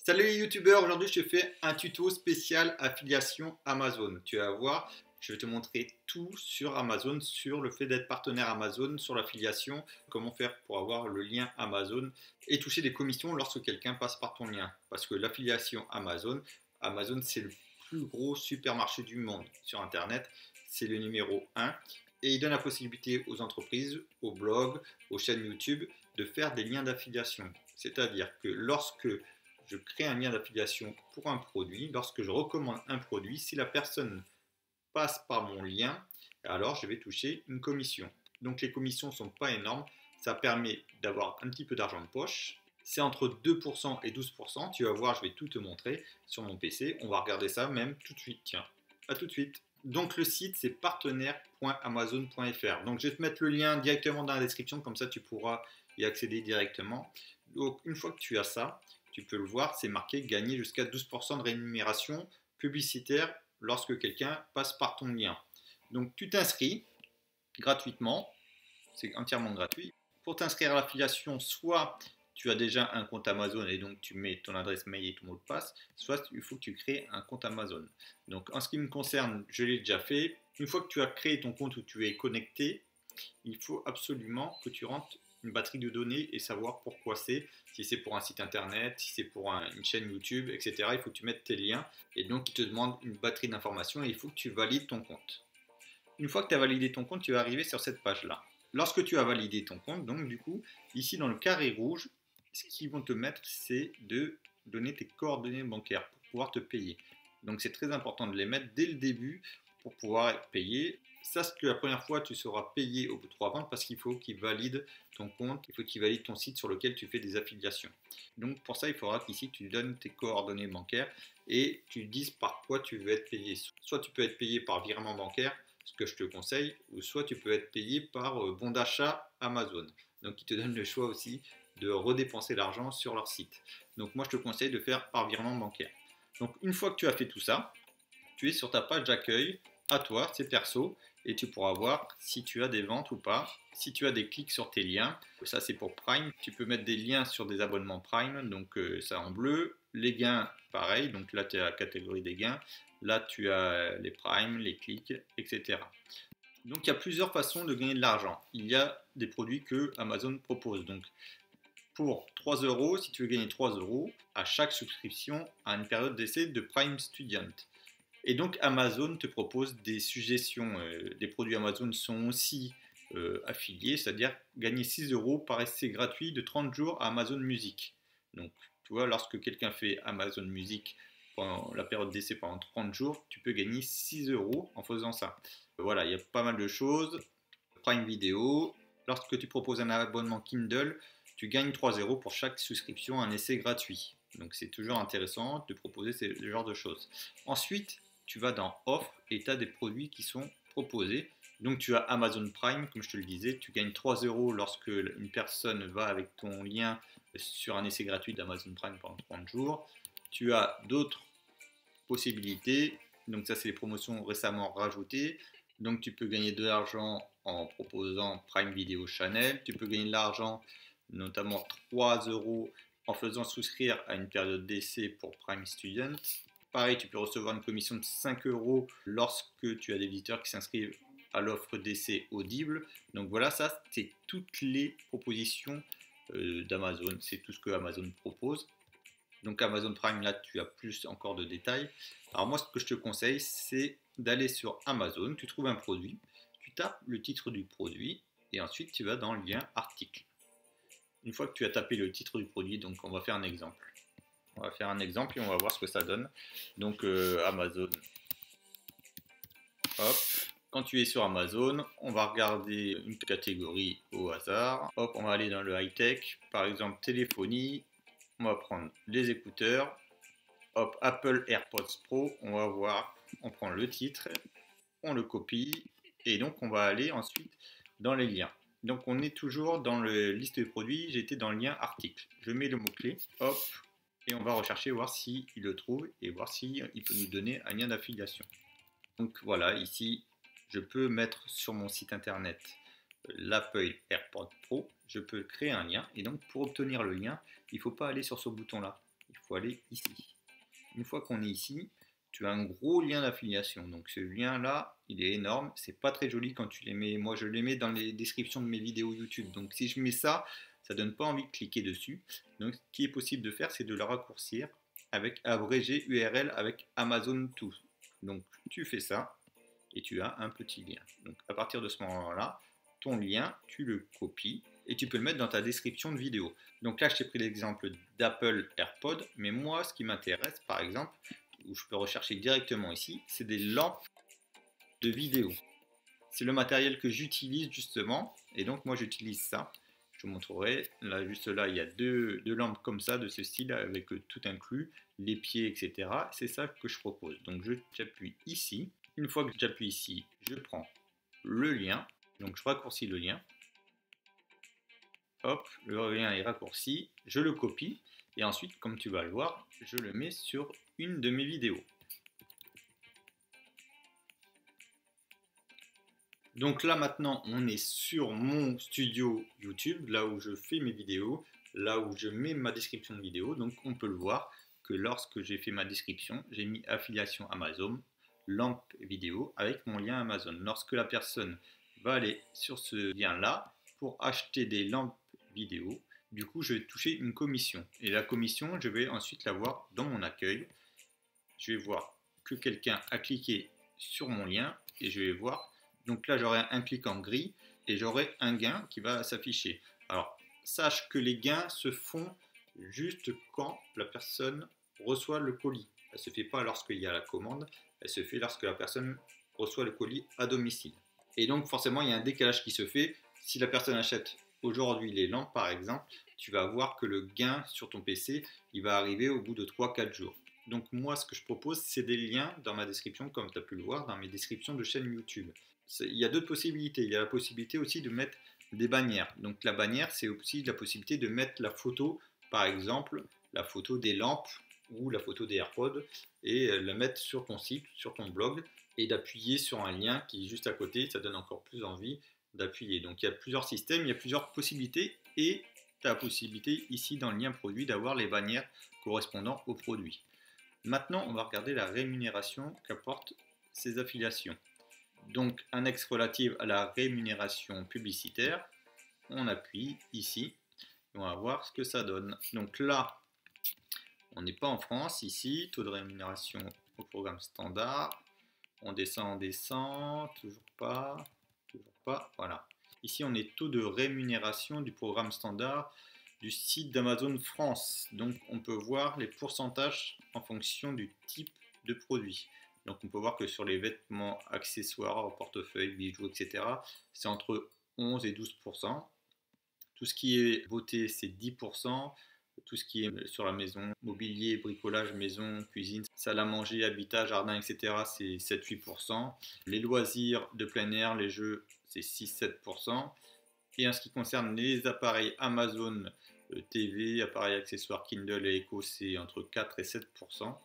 Salut les youtubeurs, aujourd'hui je te fais un tuto spécial affiliation Amazon. Tu vas voir, je vais te montrer tout sur Amazon, sur le fait d'être partenaire Amazon, sur l'affiliation, comment faire pour avoir le lien Amazon et toucher des commissions lorsque quelqu'un passe par ton lien. Parce que l'affiliation Amazon, Amazon c'est le plus gros supermarché du monde sur Internet, c'est le numéro 1 et il donne la possibilité aux entreprises, aux blogs, aux chaînes YouTube de faire des liens d'affiliation. C'est-à-dire que lorsque je crée un lien d'affiliation pour un produit, lorsque je recommande un produit, si la personne passe par mon lien, alors je vais toucher une commission. Donc les commissions ne sont pas énormes, ça permet d'avoir un petit peu d'argent de poche. C'est entre 2% et 12%, tu vas voir, je vais tout te montrer sur mon PC. On va regarder ça même tout de suite, tiens, à tout de suite. Donc le site c'est partenaire.amazon.fr. Donc je vais te mettre le lien directement dans la description, comme ça tu pourras y accéder directement. Donc une fois que tu as ça, tu peux le voir, c'est marqué gagner jusqu'à 12% de rémunération publicitaire lorsque quelqu'un passe par ton lien. Donc tu t'inscris gratuitement, c'est entièrement gratuit. Pour t'inscrire à l'affiliation, soit tu as déjà un compte Amazon et donc tu mets ton adresse mail et ton mot de passe, soit il faut que tu crées un compte Amazon. Donc en ce qui me concerne, je l'ai déjà fait. Une fois que tu as créé ton compte où tu es connecté, il faut absolument que tu rentres une batterie de données et savoir pourquoi c'est, si c'est pour un site internet, si c'est pour une chaîne YouTube, etc. Il faut que tu mettes tes liens et donc il te demande une batterie d'informations et il faut que tu valides ton compte. Une fois que tu as validé ton compte, tu vas arriver sur cette page-là. Lorsque tu as validé ton compte, donc du coup, ici dans le carré rouge, ce qu'ils vont te mettre, c'est de donner tes coordonnées bancaires pour pouvoir te payer. Donc c'est très important de les mettre dès le début pour pouvoir être payé. Sache que la première fois, tu seras payé au bout de 3 ventes parce qu'il faut qu'il valide ton compte, il faut qu'il valide ton site sur lequel tu fais des affiliations. Donc pour ça, il faudra qu'ici, tu donnes tes coordonnées bancaires et tu dises par quoi tu veux être payé. Soit tu peux être payé par virement bancaire, ce que je te conseille, ou soit tu peux être payé par bon d'achat Amazon. Donc ils te donnent le choix aussi de redépenser l'argent sur leur site. Donc moi je te conseille de faire par virement bancaire. Donc une fois que tu as fait tout ça, tu es sur ta page d'accueil, à toi, c'est perso, et tu pourras voir si tu as des ventes ou pas, si tu as des clics sur tes liens. Ça c'est pour Prime, tu peux mettre des liens sur des abonnements Prime, donc ça en bleu. Les gains, pareil, donc là tu es à la catégorie des gains. Là, tu as les primes, les clics, etc. Donc, il y a plusieurs façons de gagner de l'argent. Il y a des produits que Amazon propose. Donc, pour 3 euros, si tu veux gagner 3 euros, à chaque souscription à une période d'essai de Prime Student. Et donc, Amazon te propose des suggestions. Des produits Amazon sont aussi affiliés, c'est-à-dire gagner 6 euros par essai gratuit de 30 jours à Amazon Music. Donc, tu vois, lorsque quelqu'un fait Amazon Music pendant la période d'essai pendant 30 jours, tu peux gagner 6 euros en faisant ça. Voilà, il y a pas mal de choses. Prime Video, lorsque tu proposes un abonnement Kindle, tu gagnes 3 euros pour chaque souscription à un essai gratuit. Donc c'est toujours intéressant de proposer ce genre de choses. Ensuite, tu vas dans Offre et tu as des produits qui sont proposés. Donc tu as Amazon Prime, comme je te le disais, tu gagnes 3 euros lorsque une personne va avec ton lien sur un essai gratuit d'Amazon Prime pendant 30 jours. Tu as d'autres possibilités, donc ça c'est les promotions récemment rajoutées. Donc tu peux gagner de l'argent en proposant Prime Video Channel, tu peux gagner de l'argent notamment 3 euros en faisant souscrire à une période d'essai pour Prime Student. Pareil, tu peux recevoir une commission de 5 euros lorsque tu as des visiteurs qui s'inscrivent à l'offre d'essai Audible. Donc voilà, ça c'est toutes les propositions d'Amazon, c'est tout ce que Amazon propose. Donc Amazon Prime, là tu as plus encore de détails. Alors moi ce que je te conseille, c'est d'aller sur Amazon, tu trouves un produit, tu tapes le titre du produit et ensuite tu vas dans le lien article. Une fois que tu as tapé le titre du produit, donc on va faire un exemple. On va faire un exemple et on va voir ce que ça donne. Donc Amazon, hop. Quand tu es sur Amazon, on va regarder une catégorie au hasard. Hop, on va aller dans le high-tech, par exemple téléphonie. On va prendre les écouteurs. Hop, Apple AirPods Pro. On va voir, on prend le titre, on le copie et donc on va aller ensuite dans les liens. Donc on est toujours dans la liste de produits, j'étais dans le lien article. Je mets le mot-clé, hop, et on va rechercher, voir s'il le trouve et voir s'il peut nous donner un lien d'affiliation. Donc voilà, ici, je peux mettre sur mon site internet l'Apple AirPods Pro, je peux créer un lien et donc pour obtenir le lien, il ne faut pas aller sur ce bouton là. il faut aller ici. Une fois qu'on est ici, tu as un gros lien d'affiliation. Donc ce lien-là, il est énorme. C'est pas très joli quand tu les mets. Moi, je les mets dans les descriptions de mes vidéos YouTube. Donc si je mets ça, ça donne pas envie de cliquer dessus. Donc ce qui est possible de faire, c'est de le raccourcir avec abrégé URL avec Amazon tout. Donc tu fais ça et tu as un petit lien. Donc à partir de ce moment-là, ton lien, tu le copies et tu peux le mettre dans ta description de vidéo. Donc là, je t'ai pris l'exemple d'Apple AirPods, mais moi, ce qui m'intéresse, par exemple, où je peux rechercher directement ici, c'est des lampes de vidéo. C'est le matériel que j'utilise justement, et donc moi j'utilise ça. Je vous montrerai, là juste là il y a deux lampes comme ça de ce style avec tout inclus, les pieds etc. C'est ça que je propose. Donc j'appuie ici. Une fois que j'appuie ici, je prends le lien, donc je raccourcis le lien. Hop, le lien est raccourci, je le copie et ensuite, comme tu vas le voir, je le mets sur une de mes vidéos. Donc là maintenant, on est sur mon studio YouTube, là où je fais mes vidéos, là où je mets ma description de vidéo. Donc on peut le voir que lorsque j'ai fait ma description, j'ai mis affiliation Amazon, lampe vidéo avec mon lien Amazon. Lorsque la personne va aller sur ce lien-là pour acheter des lampes vidéo, du coup je vais toucher une commission. Et la commission, je vais ensuite la voir dans mon accueil. Je vais voir que quelqu'un a cliqué sur mon lien et je vais voir. Donc là, j'aurai un clic en gris et j'aurai un gain qui va s'afficher. Alors, sache que les gains se font juste quand la personne reçoit le colis. Elle ne se fait pas lorsqu'il y a la commande, elle se fait lorsque la personne reçoit le colis à domicile. Et donc, forcément, il y a un décalage qui se fait. Si la personne achète aujourd'hui les lampes, par exemple, tu vas voir que le gain sur ton PC, il va arriver au bout de 3-4 jours. Donc moi, ce que je propose, c'est des liens dans ma description, comme tu as pu le voir, dans mes descriptions de chaîne YouTube. Il y a d'autres possibilités. Il y a la possibilité aussi de mettre des bannières. Donc la bannière, c'est aussi la possibilité de mettre la photo, par exemple, la photo des lampes ou la photo des AirPods, et la mettre sur ton site, sur ton blog, et d'appuyer sur un lien qui est juste à côté. Ça donne encore plus envie d'appuyer. Donc il y a plusieurs systèmes, il y a plusieurs possibilités, et tu as la possibilité ici dans le lien produit d'avoir les bannières correspondant au produit. Maintenant, on va regarder la rémunération qu'apportent ces affiliations. Donc, annexe relative à la rémunération publicitaire, on appuie ici, et on va voir ce que ça donne. Donc là, on n'est pas en France, ici, taux de rémunération au programme standard, on descend, toujours pas, voilà. Ici, on est taux de rémunération du programme standard du site d'Amazon France. Donc on peut voir les pourcentages en fonction du type de produit. Donc on peut voir que sur les vêtements, accessoires, portefeuille, bijoux, etc., c'est entre 11 et 12%. Tout ce qui est beauté, c'est 10%. Tout ce qui est sur la maison, mobilier, bricolage, maison, cuisine, salle à manger, habitat, jardin, etc., c'est 7-8%. Les loisirs de plein air, les jeux, c'est 6-7%. Et en ce qui concerne les appareils Amazon TV, appareils accessoires Kindle et Echo, c'est entre 4 et 7%.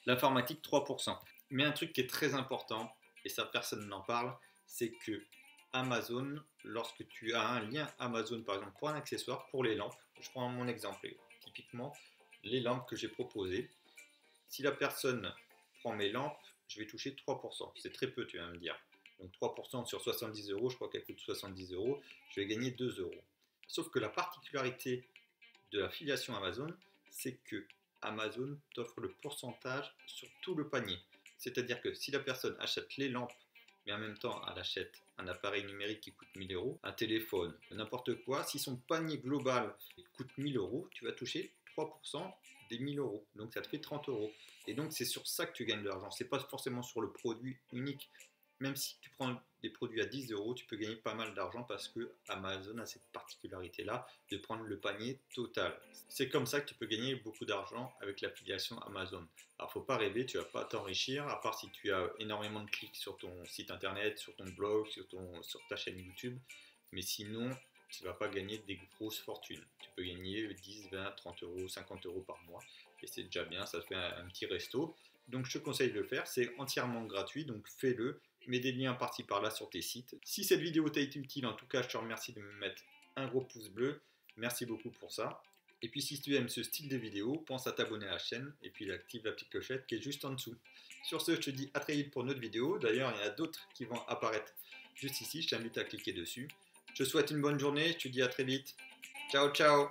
L'informatique, 3%. Mais un truc qui est très important, et ça personne n'en parle, c'est que Amazon, lorsque tu as un lien Amazon, par exemple pour un accessoire, pour les lampes, je prends mon exemple, typiquement les lampes que j'ai proposées, si la personne prend mes lampes, je vais toucher 3%. C'est très peu, tu vas me dire. Donc 3% sur 70 euros, je crois qu'elle coûte 70 euros, je vais gagner 2 euros. Sauf que la particularité de l'affiliation Amazon, c'est que Amazon t'offre le pourcentage sur tout le panier. C'est-à-dire que si la personne achète les lampes, mais en même temps elle achète un appareil numérique qui coûte 1000 euros, un téléphone, n'importe quoi, si son panier global coûte 1000 euros, tu vas toucher 3% des 1000 euros. Donc ça te fait 30 euros. Et donc c'est sur ça que tu gagnes de l'argent. C'est pas forcément sur le produit unique. Même si tu prends des produits à 10 euros, tu peux gagner pas mal d'argent parce que Amazon a cette particularité-là de prendre le panier total. C'est comme ça que tu peux gagner beaucoup d'argent avec l'affiliation Amazon. Alors, faut pas rêver, tu vas pas t'enrichir, à part si tu as énormément de clics sur ton site internet, sur ton blog, sur ta chaîne YouTube. Mais sinon, tu ne vas pas gagner des grosses fortunes. Tu peux gagner 10, 20, 30 euros, 50 euros par mois. Et c'est déjà bien, ça te fait un petit resto. Donc je te conseille de le faire, c'est entièrement gratuit, donc fais-le. Mets des liens par-ci par-là sur tes sites. Si cette vidéo t'a été utile, en tout cas, je te remercie de me mettre un gros pouce bleu. Merci beaucoup pour ça. Et puis si tu aimes ce style de vidéo, pense à t'abonner à la chaîne et puis active la petite clochette qui est juste en dessous. Sur ce, je te dis à très vite pour une autre vidéo. D'ailleurs, il y en a d'autres qui vont apparaître juste ici. Je t'invite à cliquer dessus. Je te souhaite une bonne journée. Je te dis à très vite. Ciao, ciao!